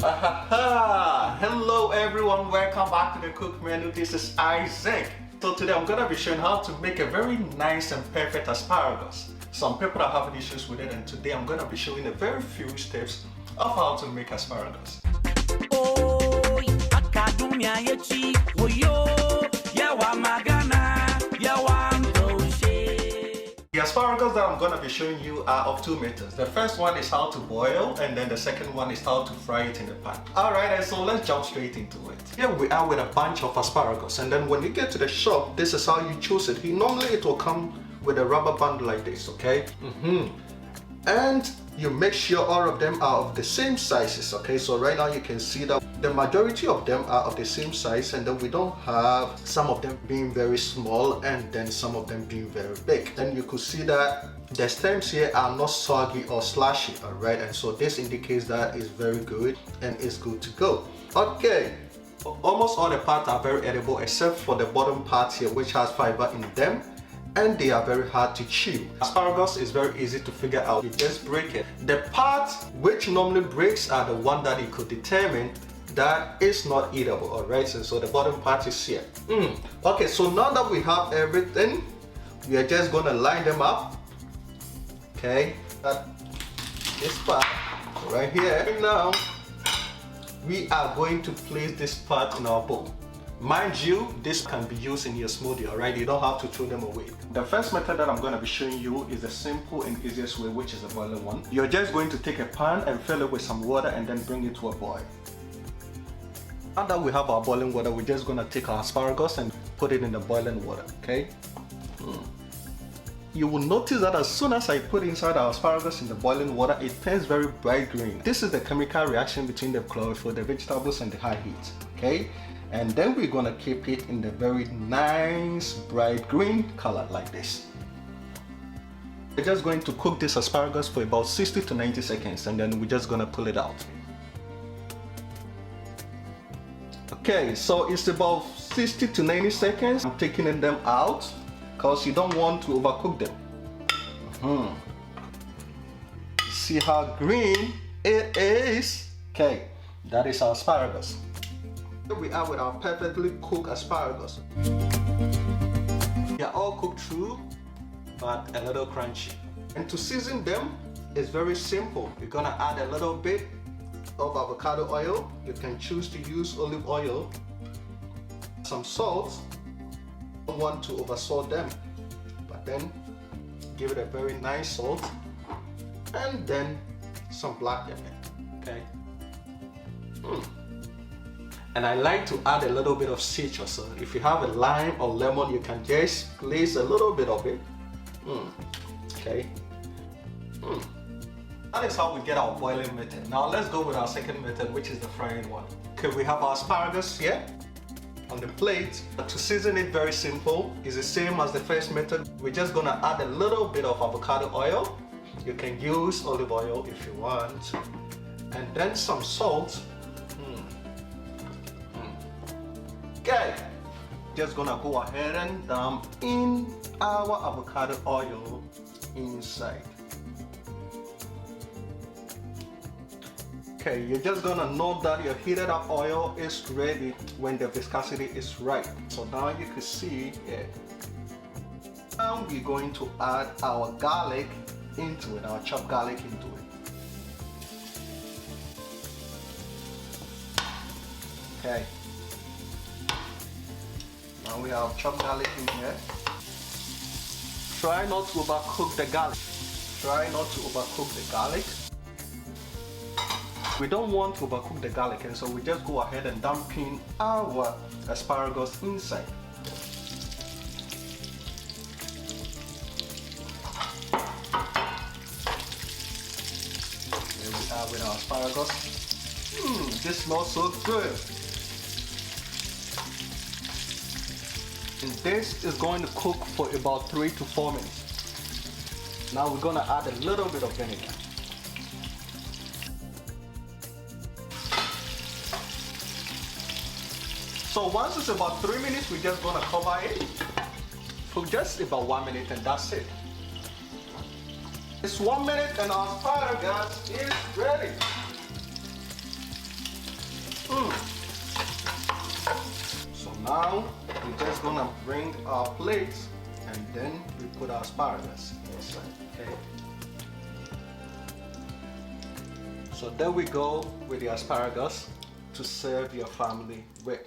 Hello everyone, welcome back to the cook menu. This is Isaac. So today I'm gonna be showing how to make a very nice and perfect asparagus. Some people are having issues with it, and today I'm gonna be showing a very few steps of how to make asparagus. The asparagus that I'm going to be showing you are of two methods. The first one is how to boil, and then the second one is how to fry it in the pan. Alright, and so let's jump straight into it. Here we are with a bunch of asparagus, and then when you get to the shop, this is how you choose it. Normally it will come with a rubber band like this, okay? And you make sure all of them are of the same sizes, okay? So right now you can see that the majority of them are of the same size, and then we don't have some of them being very small and then some of them being very big. And you could see that the stems here are not soggy or slashy, all right? And so this indicates that it's very good and it's good to go. Okay, almost all the parts are very edible except for the bottom part here, which has fiber in them, and they are very hard to chew. Asparagus is very easy to figure out. You just break it. The parts which normally breaks are the one that you could determine that is not eatable, all right? So the bottom part is here. Okay, so now that we have everything, we are just gonna line them up. Okay, this part right here. And now we are going to place this part in our bowl. Mind you, this can be used in your smoothie, all right? You don't have to throw them away. The first method that I'm going to be showing you is the simple and easiest way, which is the boiling one. You're just going to take a pan and fill it with some water and then bring it to a boil. Now that we have our boiling water, we're just going to take our asparagus and put it in the boiling water, okay? You will notice that as soon as I put inside our asparagus in the boiling water, it turns very bright green. This is the chemical reaction between the chlorophyll, the vegetables, and the high heat, okay? And then we're gonna keep it in the very nice bright green color like this. We're just going to cook this asparagus for about 60 to 90 seconds, and then we're just gonna pull it out. Okay, so it's about 60 to 90 seconds. I'm taking them out because you don't want to overcook them. See how green it is? Okay, that is our asparagus. Here we are with our perfectly cooked asparagus. They are all cooked through, but a little crunchy. And to season them, it's very simple. You're gonna add a little bit of avocado oil. You can choose to use olive oil. Some salt. Don't want to oversalt them, but then give it a very nice salt. And then some black pepper, okay? And I like to add a little bit of citrus. So if you have a lime or lemon, you can just place a little bit of it. Okay. That is how we get our boiling method. Now let's go with our second method, which is the frying one. Okay, we have our asparagus here on the plate. To season it, very simple. It's the same as the first method. We're just gonna add a little bit of avocado oil. You can use olive oil if you want. And then some salt. Okay, just gonna go ahead and dump in our avocado oil inside. Okay, you're just gonna know that your heated up oil is ready when the viscosity is right. So now you can see it. Now we're going to add our garlic into it, our chopped garlic into it. Okay. Now we have chopped garlic in here. Try not to overcook the garlic. Try not to overcook the garlic. We don't want to overcook the garlic, and so we just go ahead and dump in our asparagus inside. Here we are with our asparagus. This smells so good. And this is going to cook for about 3 to 4 minutes. Now we're going to add a little bit of vinegar. So once it's about 3 minutes, we're just going to cover it for just about 1 minute, and that's it. It's 1 minute and our asparagus is ready. now we're just gonna bring our plates and then we put our asparagus inside, okay? So there we go with the asparagus to serve your family with.